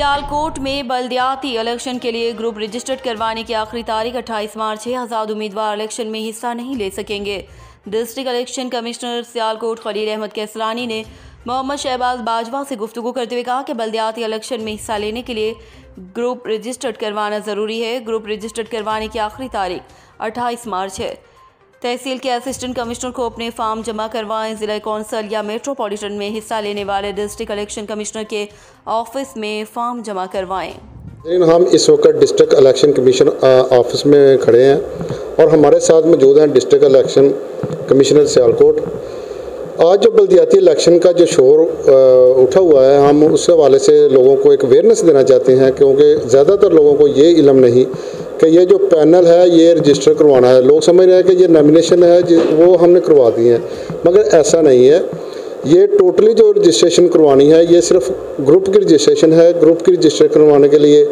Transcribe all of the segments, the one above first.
सियालकोट में बल्दियाती इलेक्शन के लिए ग्रुप रजिस्टर्ड करवाने की आखिरी तारीख 28 मार्च है। आज़ाद उम्मीदवार इलेक्शन में हिस्सा नहीं ले सकेंगे। District election commissioner Sialkot Khalil Ahmed Kaisalani ने मोहम्मद शहबाज बाजवा से गुफ्तगू करते हुए कहा कि बल्दियाती इलेक्शन में हिस्सा लेने के लिए ग्रुप रजिस्टर्ड करवाना ज़रूरी है। ग्रुप रजिस्टर्ड करवाने की आखिरी तारीख 28 मार्च है। तहसील के असिस्टेंट कमिश्नर को अपने फॉर्म जमा करवाएं। जिला कौंसल या मेट्रोपॉलिटन में हिस्सा लेने वाले डिस्ट्रिक्ट इलेक्शन कमिश्नर के ऑफिस में फॉर्म जमा करवाएं। हम इस वक्त डिस्ट्रिक्ट इलेक्शन कमीशन ऑफिस में खड़े हैं और हमारे साथ मौजूद हैं डिस्ट्रिक्ट इलेक्शन कमिश्नर सियालकोट। आज जो बल्दियाती इलेक्शन का जो शोर उठा हुआ है, हम उस हवाले से लोगों को एक अवेयरनेस देना चाहते हैं, क्योंकि ज़्यादातर लोगों को ये इल्म नहीं कि ये जो पैनल है ये रजिस्टर करवाना है। लोग समझ रहे हैं कि ये नॉमिनेशन है वो हमने करवा दी है, मगर ऐसा नहीं है। ये टोटली जो रजिस्ट्रेशन करवानी है ये सिर्फ ग्रुप की रजिस्ट्रेशन है। ग्रुप की रजिस्टर करवाने के लिए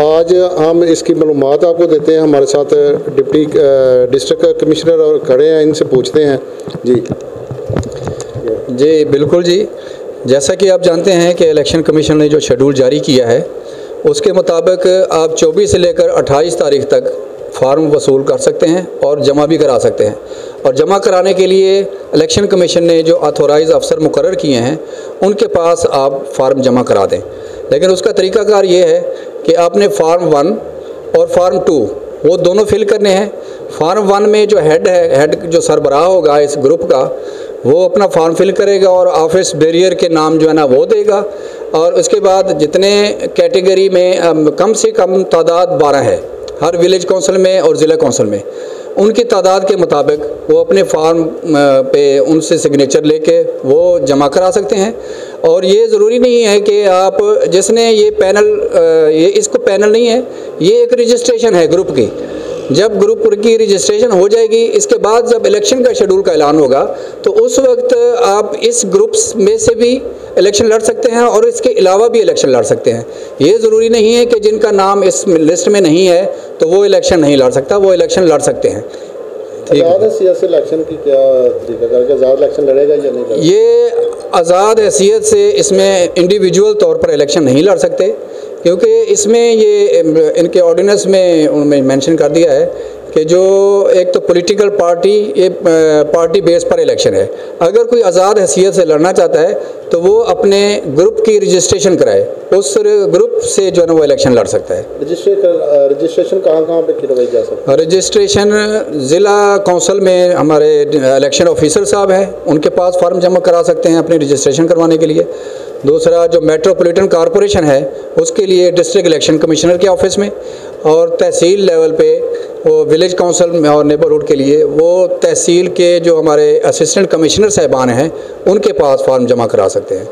आज हम इसकी मालूमात आपको देते हैं। हमारे साथ डिप्टी डिस्ट्रिक्ट कमिश्नर और खड़े हैं, इनसे पूछते हैं। जी बिल्कुल जी, जैसा कि आप जानते हैं कि इलेक्शन कमीशन ने जो शेड्यूल जारी किया है उसके मुताबिक आप 24 से लेकर 28 तारीख तक फार्म वसूल कर सकते हैं और जमा भी करा सकते हैं। और जमा कराने के लिए इलेक्शन कमीशन ने जो ऑथोराइज अफसर मुकर्रर किए हैं उनके पास आप फार्म जमा करा दें। लेकिन उसका तरीक़ाकार ये है कि आपने फार्म 1 और फार्म 2 वो दोनों फिल करने हैं। फार्म 1 में जो हेड जो सरबराह होगा इस ग्रुप का, वो अपना फॉर्म फिल करेगा और ऑफिस बैरियर के नाम जो है ना वो देगा। और उसके बाद जितने कैटेगरी में कम से कम तादाद 12 है हर विलेज काउंसिल में और ज़िला काउंसिल में, उनकी तादाद के मुताबिक वो अपने फॉर्म पे उनसे सिग्नेचर लेके वो जमा करा सकते हैं। और ये ज़रूरी नहीं है कि आप जिसने ये पैनल ये इसको पैनल नहीं है, ये एक रजिस्ट्रेशन है ग्रुप की। जब ग्रुप की रजिस्ट्रेशन हो जाएगी, इसके बाद जब इलेक्शन का शेड्यूल का ऐलान होगा तो उस वक्त आप इस ग्रुप्स में से भी इलेक्शन लड़ सकते हैं और इसके अलावा भी इलेक्शन लड़ सकते हैं। ये ज़रूरी नहीं है कि जिनका नाम इस लिस्ट में नहीं है तो वो इलेक्शन नहीं लड़ सकता, वो इलेक्शन लड़ सकते हैं। आज़ाद हैसियत से इलेक्शन की क्या तरीका है? आज़ाद इलेक्शन लड़ेगा या नहीं लड़ेगा? ये आज़ाद हैसियत से इसमें इंडिविजुअल तौर पर इलेक्शन नहीं लड़ सकते, क्योंकि इसमें ये इनके ऑर्डिनेंस में उन्होंने मेंशन कर दिया है कि जो एक तो पॉलिटिकल पार्टी ये पार्टी बेस पर इलेक्शन है। अगर कोई आज़ाद हैसियत से लड़ना चाहता है तो वो अपने ग्रुप की रजिस्ट्रेशन कराए, उस ग्रुप से जो है ना वो इलेक्शन लड़ सकता है। रजिस्ट्रेशन कहाँ पे करवाई जा सकती है? रजिस्ट्रेशन ज़िला काउंसिल में हमारे इलेक्शन ऑफिसर साहब हैं, उनके पास फॉर्म जमा करा सकते हैं अपनी रजिस्ट्रेशन करवाने के लिए। दूसरा जो मेट्रोपॉलिटन कॉरपोरेशन है उसके लिए डिस्ट्रिक्ट इलेक्शन कमिश्नर के ऑफिस में, और तहसील लेवल पे वो विलेज काउंसिल में और नेबरहुड के लिए वो तहसील के जो हमारे असिस्टेंट कमिश्नर साहबान हैं उनके पास फॉर्म जमा करा सकते हैं।